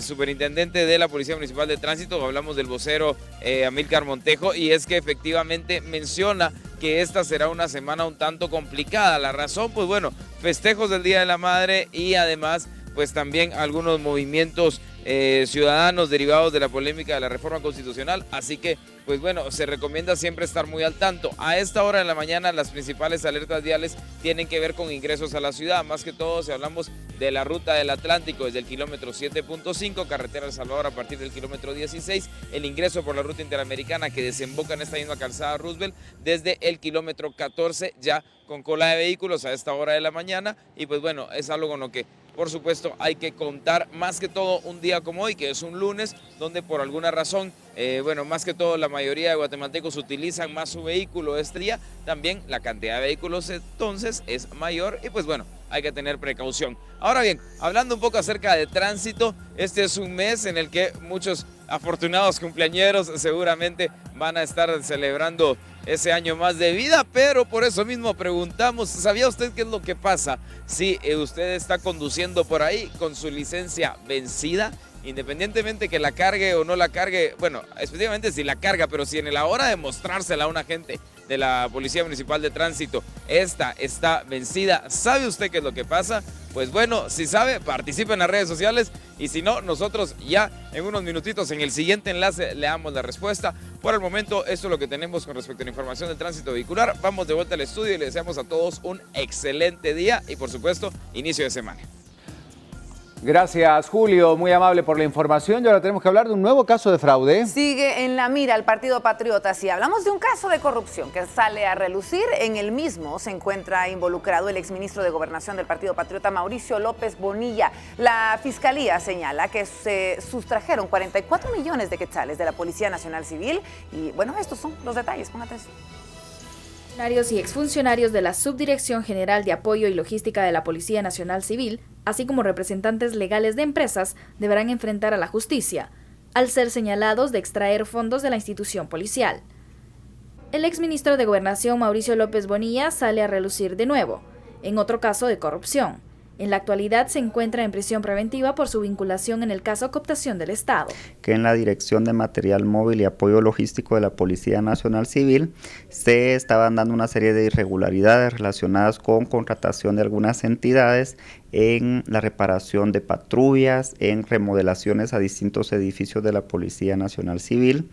superintendente de la Policía Municipal de Tránsito, hablamos del vocero Amílcar Montejo, y es que efectivamente menciona que esta será una semana un tanto complicada. La razón, pues bueno, festejos del Día de la Madre y además pues también algunos movimientos ciudadanos derivados de la polémica de la reforma constitucional, así que pues bueno, se recomienda siempre estar muy al tanto. A esta hora de la mañana las principales alertas viales tienen que ver con ingresos a la ciudad, más que todo si hablamos de la ruta del Atlántico desde el kilómetro 7.5, carretera El Salvador a partir del kilómetro 16, el ingreso por la ruta interamericana que desemboca en esta misma calzada Roosevelt desde el kilómetro 14 ya con cola de vehículos a esta hora de la mañana y pues bueno, es algo con lo que por supuesto hay que contar, más que todo un día como hoy, que es un lunes, donde por alguna razón, más que todo la mayoría de guatemaltecos utilizan más su vehículo este día, también la cantidad de vehículos entonces es mayor y pues bueno, hay que tener precaución. Ahora bien, hablando un poco acerca de tránsito, este es un mes en el que muchos afortunados cumpleañeros seguramente van a estar celebrando ese año más de vida, pero por eso mismo preguntamos, ¿sabía usted qué es lo que pasa si usted está conduciendo por ahí con su licencia vencida? Independientemente que la cargue o no la cargue, bueno, específicamente si la carga, pero si en la hora de mostrársela a un agente de la Policía Municipal de Tránsito, esta está vencida, ¿sabe usted qué es lo que pasa? Pues bueno, si sabe, participe en las redes sociales y si no, nosotros ya en unos minutitos en el siguiente enlace le damos la respuesta. Por el momento, esto es lo que tenemos con respecto a la información de tránsito vehicular. Vamos de vuelta al estudio y le deseamos a todos un excelente día y por supuesto, inicio de semana. Gracias, Julio, muy amable por la información. Y ahora tenemos que hablar de un nuevo caso de fraude. Sigue en la mira el Partido Patriota. Si hablamos de un caso de corrupción que sale a relucir, en el mismo se encuentra involucrado el exministro de Gobernación del Partido Patriota, Mauricio López Bonilla. La Fiscalía señala que se sustrajeron 44 millones de quetzales de la Policía Nacional Civil. Y bueno, estos son los detalles, pon atención. Funcionarios y exfuncionarios de la Subdirección General de Apoyo y Logística de la Policía Nacional Civil, así como representantes legales de empresas, deberán enfrentar a la justicia, al ser señalados de extraer fondos de la institución policial. El exministro de Gobernación, Mauricio López Bonilla, sale a relucir de nuevo, en otro caso de corrupción. En la actualidad se encuentra en prisión preventiva por su vinculación en el caso cooptación del Estado. Que en la Dirección de Material Móvil y Apoyo Logístico de la Policía Nacional Civil se estaban dando una serie de irregularidades relacionadas con contratación de algunas entidades en la reparación de patrullas, en remodelaciones a distintos edificios de la Policía Nacional Civil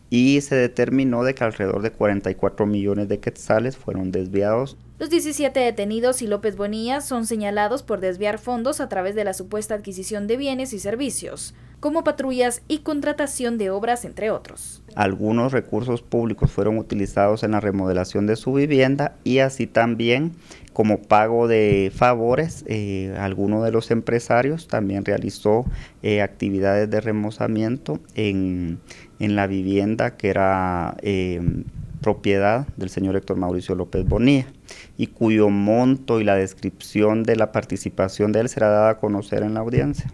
y se determinó de que alrededor de 44 millones de quetzales fueron desviados. Los 17 detenidos y López Bonilla son señalados por desviar fondos a través de la supuesta adquisición de bienes y servicios. como patrullas y contratación de obras, entre otros. Algunos recursos públicos fueron utilizados en la remodelación de su vivienda y así también como pago de favores, alguno de los empresarios también realizó actividades de remozamiento en la vivienda que era propiedad del señor Héctor Mauricio López Bonilla y cuyo monto y la descripción de la participación de él será dada a conocer en la audiencia.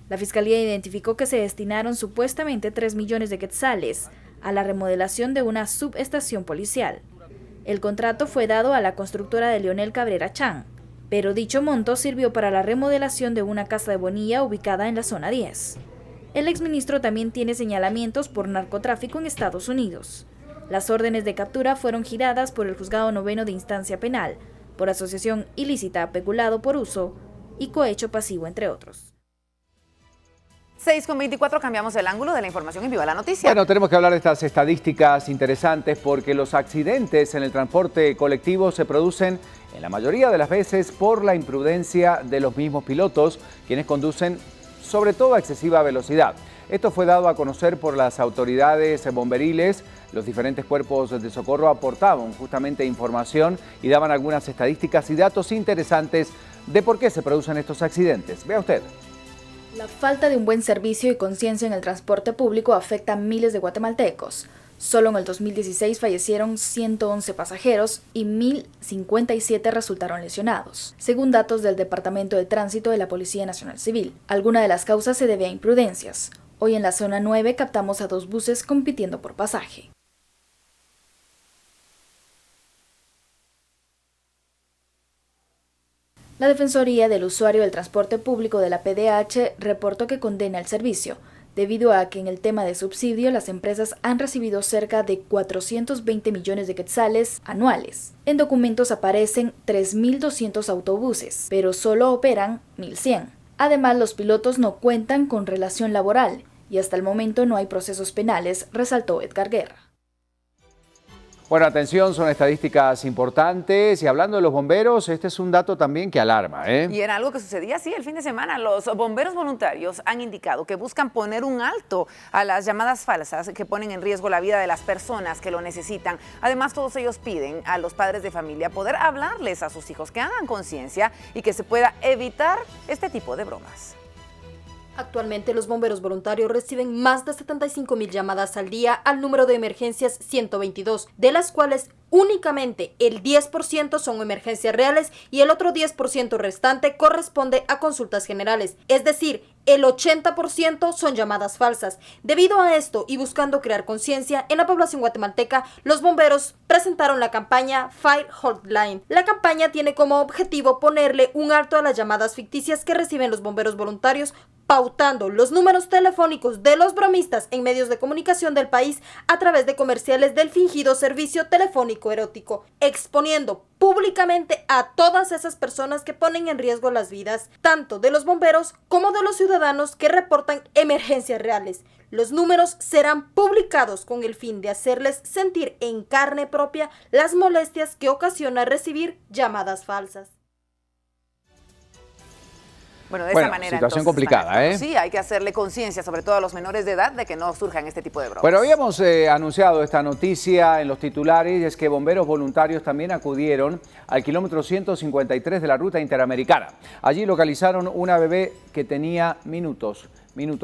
La Fiscalía identificó que se destinaron supuestamente 3 millones de quetzales a la remodelación de una subestación policial. El contrato fue dado a la constructora de Leonel Cabrera Chan, pero dicho monto sirvió para la remodelación de una casa de Bonilla ubicada en la zona 10. El exministro también tiene señalamientos por narcotráfico en Estados Unidos. Las órdenes de captura fueron giradas por el Juzgado Noveno de Instancia Penal, por asociación ilícita, peculado por uso y cohecho pasivo, entre otros. 6:24, cambiamos el ángulo de la información en Viva la Noticia. Bueno, tenemos que hablar de estas estadísticas interesantes porque los accidentes en el transporte colectivo se producen en la mayoría de las veces por la imprudencia de los mismos pilotos, quienes conducen sobre todo a excesiva velocidad. Esto fue dado a conocer por las autoridades bomberiles. Los diferentes cuerpos de socorro aportaban justamente información y daban algunas estadísticas y datos interesantes de por qué se producen estos accidentes. Vea usted. La falta de un buen servicio y conciencia en el transporte público afecta a miles de guatemaltecos. Solo en el 2016 fallecieron 111 pasajeros y 1.057 resultaron lesionados, según datos del Departamento de Tránsito de la Policía Nacional Civil. Alguna de las causas se debe a imprudencias. Hoy en la zona 9 captamos a 2 buses compitiendo por pasaje. La Defensoría del Usuario del Transporte Público de la PDH reportó que condena el servicio, debido a que en el tema de subsidio las empresas han recibido cerca de 420 millones de quetzales anuales. En documentos aparecen 3.200 autobuses, pero solo operan 1.100. Además, los pilotos no cuentan con relación laboral y hasta el momento no hay procesos penales, resaltó Edgar Guerra. Bueno, atención, son estadísticas importantes y hablando de los bomberos, este es un dato también que alarma, ¿eh? Y era algo que sucedía así el fin de semana. Los bomberos voluntarios han indicado que buscan poner un alto a las llamadas falsas que ponen en riesgo la vida de las personas que lo necesitan. Además, todos ellos piden a los padres de familia poder hablarles a sus hijos, que hagan conciencia y que se pueda evitar este tipo de bromas. Actualmente los bomberos voluntarios reciben más de 75,000 llamadas al día al número de emergencias 122, de las cuales únicamente el 10% son emergencias reales y el otro 10% restante corresponde a consultas generales, es decir, el 80% son llamadas falsas. Debido a esto y buscando crear conciencia en la población guatemalteca, los bomberos presentaron la campaña Fire Hotline. La campaña tiene como objetivo ponerle un alto a las llamadas ficticias que reciben los bomberos voluntarios, pautando los números telefónicos de los bromistas en medios de comunicación del país a través de comerciales del fingido servicio telefónico erótico, exponiendo públicamente a todas esas personas que ponen en riesgo las vidas, tanto de los bomberos como de los ciudadanos que reportan emergencias reales. Los números serán publicados con el fin de hacerles sentir en carne propia las molestias que ocasiona recibir llamadas falsas. Bueno, de esa manera. Situación complicada, ¿eh? Sí, hay que hacerle conciencia, sobre todo a los menores de edad, de que no surjan este tipo de bromas. Bueno, habíamos anunciado esta noticia en los titulares, y es que bomberos voluntarios también acudieron al kilómetro 153 de la ruta interamericana. Allí localizaron una bebé que tenía minutos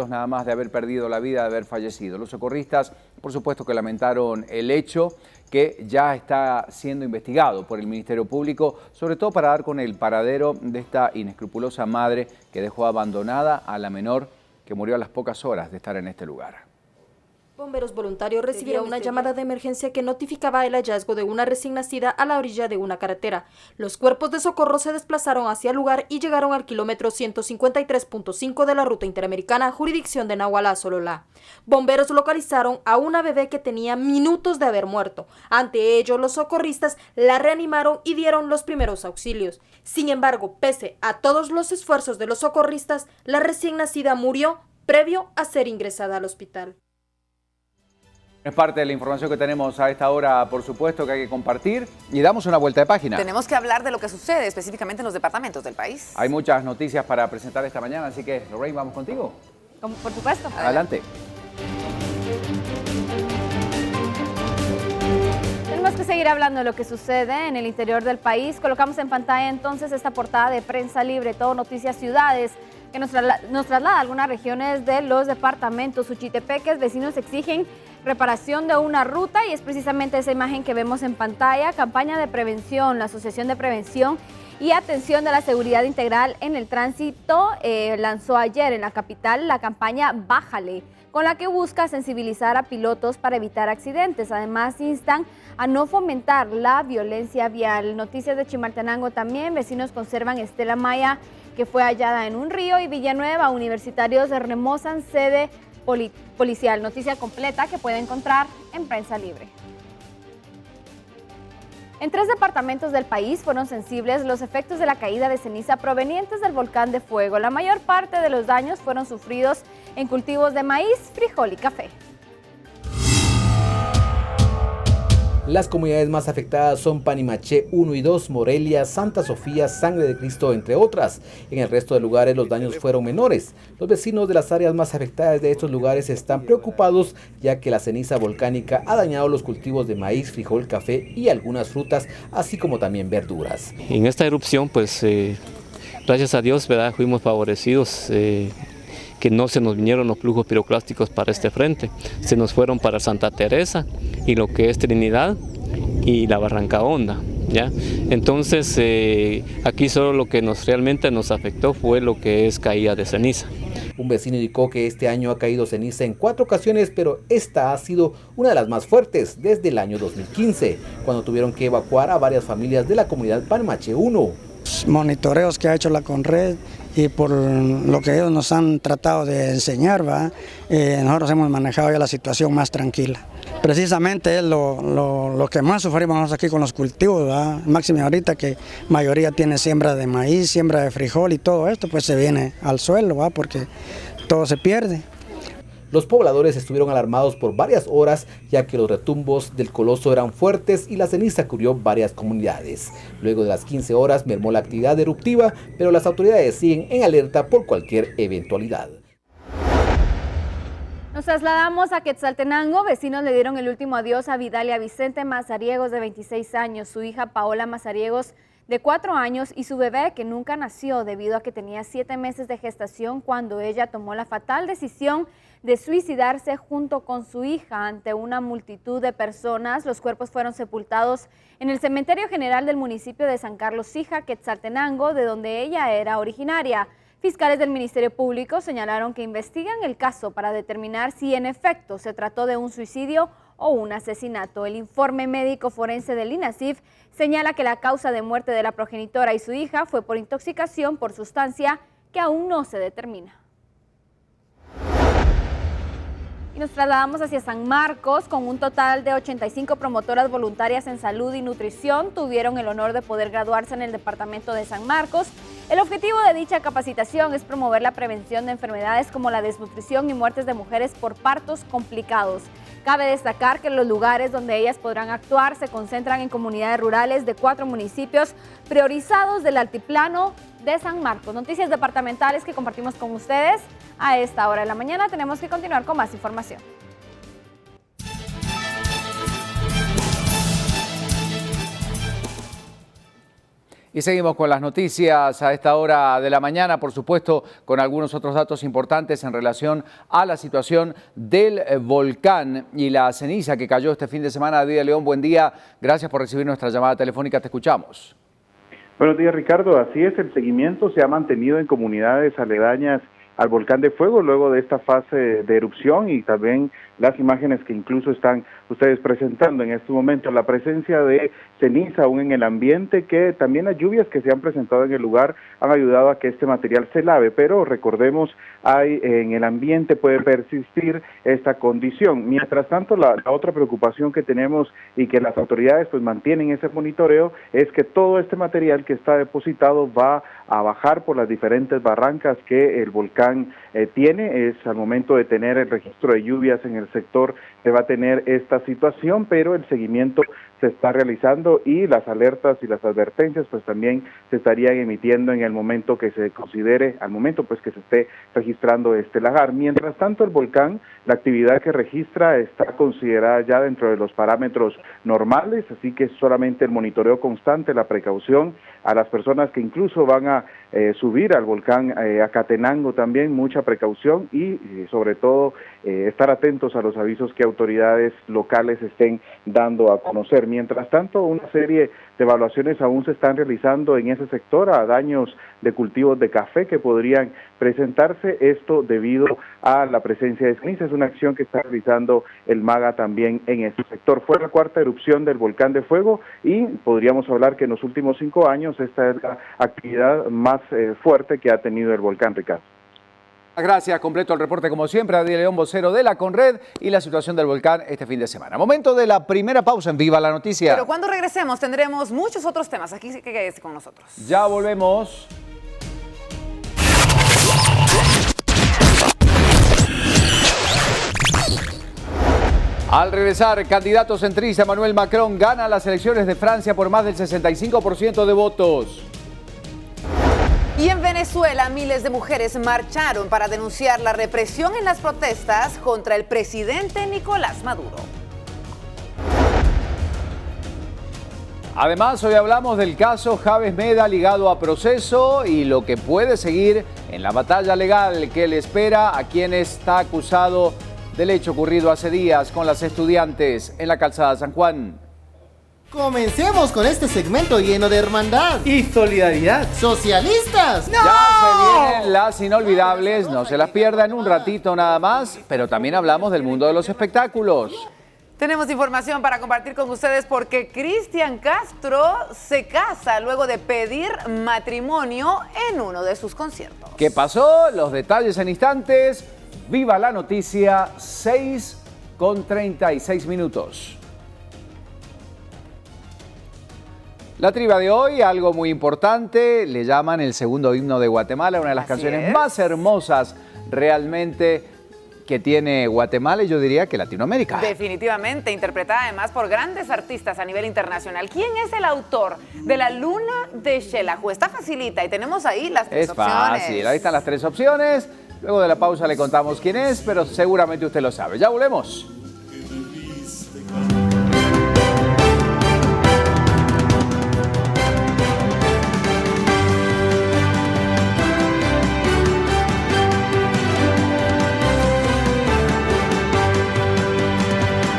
nada más de haber perdido la vida, de haber fallecido. Los socorristas, por supuesto que lamentaron el hecho, que ya está siendo investigado por el Ministerio Público, sobre todo para dar con el paradero de esta inescrupulosa madre que dejó abandonada a la menor que murió a las pocas horas de estar en este lugar. Bomberos voluntarios recibieron una llamada de emergencia que notificaba el hallazgo de una recién nacida a la orilla de una carretera. Los cuerpos de socorro se desplazaron hacia el lugar y llegaron al kilómetro 153.5 de la ruta interamericana, jurisdicción de Nahualá, Sololá. Bomberos localizaron a una bebé que tenía minutos de haber muerto. Ante ello, los socorristas la reanimaron y dieron los primeros auxilios. Sin embargo, pese a todos los esfuerzos de los socorristas, la recién nacida murió previo a ser ingresada al hospital. Es parte de la información que tenemos a esta hora, por supuesto, que hay que compartir. Y damos una vuelta de página. Tenemos que hablar de lo que sucede específicamente en los departamentos del país. Hay muchas noticias para presentar esta mañana, así que, Lorraine, vamos contigo. Por supuesto. Adelante. Tenemos que seguir hablando de lo que sucede en el interior del país. Colocamos en pantalla entonces esta portada de Prensa Libre, Todo Noticias Ciudades, que nos traslada a algunas regiones de los departamentos. Suchitepeques, vecinos exigen reparación de una ruta y es precisamente esa imagen que vemos en pantalla. Campaña de prevención, la Asociación de Prevención y Atención de la Seguridad Integral en el Tránsito lanzó ayer en la capital la campaña Bájale, con la que busca sensibilizar a pilotos para evitar accidentes. Además, instan a no fomentar la violencia vial. Noticias de Chimaltenango también, vecinos conservan Estela Maya, que fue hallada en un río, y Villanueva, universitarios remozan sede policial. Noticia completa que puede encontrar en Prensa Libre. En 3 departamentos del país fueron sensibles los efectos de la caída de ceniza provenientes del volcán de fuego. La mayor parte de los daños fueron sufridos en cultivos de maíz, frijol y café. Las comunidades más afectadas son Panimaché 1 y 2, Morelia, Santa Sofía, Sangre de Cristo, entre otras. En el resto de lugares los daños fueron menores. Los vecinos de las áreas más afectadas de estos lugares están preocupados, ya que la ceniza volcánica ha dañado los cultivos de maíz, frijol, café y algunas frutas, así como también verduras. En esta erupción, pues gracias a Dios, ¿verdad?, fuimos favorecidos. Que no se nos vinieron los flujos piroclásticos para este frente, se nos fueron para Santa Teresa y lo que es Trinidad y la Barranca Honda, ¿ya? Entonces aquí solo lo que realmente nos afectó fue lo que es caída de ceniza. Un vecino indicó que este año ha caído ceniza en 4 ocasiones, pero esta ha sido una de las más fuertes desde el año 2015, cuando tuvieron que evacuar a varias familias de la comunidad Panimaché 1. Monitoreos que ha hecho la Conred y por lo que ellos nos han tratado de enseñar, nosotros hemos manejado ya la situación más tranquila. Precisamente es lo que más sufrimos nosotros aquí con los cultivos, máximo ahorita que mayoría tiene siembra de maíz, siembra de frijol y todo esto pues se viene al suelo, porque todo se pierde. Los pobladores estuvieron alarmados por varias horas, ya que los retumbos del coloso eran fuertes y la ceniza cubrió varias comunidades. Luego de las 15 horas mermó la actividad eruptiva, pero las autoridades siguen en alerta por cualquier eventualidad. Nos trasladamos a Quetzaltenango. Vecinos le dieron el último adiós a Vidalia Vicente Mazariegos, de 26 años, su hija Paola Mazariegos, de 4 años, y su bebé, que nunca nació debido a que tenía 7 meses de gestación cuando ella tomó la fatal decisión de suicidarse junto con su hija. Ante una multitud de personas, los cuerpos fueron sepultados en el Cementerio General del municipio de San Carlos Sija, Quetzaltenango, de donde ella era originaria. Fiscales del Ministerio Público señalaron que investigan el caso para determinar si en efecto se trató de un suicidio o un asesinato. El informe médico forense del INASIF señala que la causa de muerte de la progenitora y su hija fue por intoxicación por sustancia que aún no se determina. Y nos trasladamos hacia San Marcos. Con un total de 85 promotoras voluntarias en salud y nutrición tuvieron el honor de poder graduarse en el departamento de San Marcos. El objetivo de dicha capacitación es promover la prevención de enfermedades como la desnutrición y muertes de mujeres por partos complicados. Cabe destacar que los lugares donde ellas podrán actuar se concentran en comunidades rurales de 4 municipios priorizados del altiplano de San Marcos. Noticias departamentales que compartimos con ustedes a esta hora de la mañana. Tenemos que continuar con más información. Y seguimos con las noticias a esta hora de la mañana, por supuesto, con algunos otros datos importantes en relación a la situación del volcán y la ceniza que cayó este fin de semana. David de León, buen día. Gracias por recibir nuestra llamada telefónica. Te escuchamos. Buenos días, Ricardo. Así es, el seguimiento se ha mantenido en comunidades aledañas al volcán de fuego luego de esta fase de erupción, y también las imágenes que incluso están ustedes presentando en este momento, la presencia de ceniza aún en el ambiente, que también las lluvias que se han presentado en el lugar han ayudado a que este material se lave, pero recordemos, en el ambiente puede persistir esta condición. Mientras tanto, la otra preocupación que tenemos y que las autoridades pues mantienen ese monitoreo es que todo este material que está depositado va a bajar por las diferentes barrancas que el volcán tiene. Es al momento de tener el registro de lluvias en el sector se va a tener esta situación, pero el seguimiento se está realizando y las alertas y las advertencias pues también se estarían emitiendo en el momento que se considere, al momento pues que se esté registrando este lagar. Mientras tanto, el volcán, la actividad que registra está considerada ya dentro de los parámetros normales, así que solamente el monitoreo constante, la precaución a las personas que incluso van a subir al volcán Acatenango también, mucha precaución y sobre todo estar atentos a los avisos que autoridades locales estén dando a conocer. Mientras tanto, una serie de evaluaciones aún se están realizando en ese sector a daños de cultivos de café que podrían presentarse, esto debido a la presencia de ceniza. Es una acción que está realizando el MAGA también en este sector. Fue la cuarta erupción del volcán de fuego y podríamos hablar que en los últimos 5 años esta es la actividad más fuerte que ha tenido el volcán, Ricardo. Gracias, completo el reporte como siempre, Adi León, vocero de la Conred, y la situación del volcán este fin de semana. Momento de la primera pausa en Viva la Noticia. Pero cuando regresemos tendremos muchos otros temas, aquí sí que quédese con nosotros. Ya volvemos. Al regresar, candidato centrista Emmanuel Macron gana las elecciones de Francia por más del 65% de votos. Y en Venezuela, miles de mujeres marcharon para denunciar la represión en las protestas contra el presidente Nicolás Maduro. Además, hoy hablamos del caso Javes Meda ligado a proceso y lo que puede seguir en la batalla legal que le espera a quien está acusado del hecho ocurrido hace días con las estudiantes en la calzada San Juan. Comencemos con este segmento lleno de hermandad y solidaridad. ¡Socialistas! ¡No! Ya se vienen las inolvidables, no se las pierdan un ratito nada más, pero también hablamos del mundo de los espectáculos. Tenemos información para compartir con ustedes porque Cristian Castro se casa luego de pedir matrimonio en uno de sus conciertos. ¿Qué pasó? Los detalles en instantes. Viva la Noticia, 6:36. La trivia de hoy, algo muy importante, le llaman el segundo himno de Guatemala, una de las canciones más hermosas realmente que tiene Guatemala y yo diría que Latinoamérica. Definitivamente, interpretada además por grandes artistas a nivel internacional. ¿Quién es el autor de La Luna de Xelajú? Está facilita y tenemos ahí las tres opciones. Es fácil, ahí están las tres opciones. Luego de la pausa le contamos quién es, pero seguramente usted lo sabe. Ya volvemos.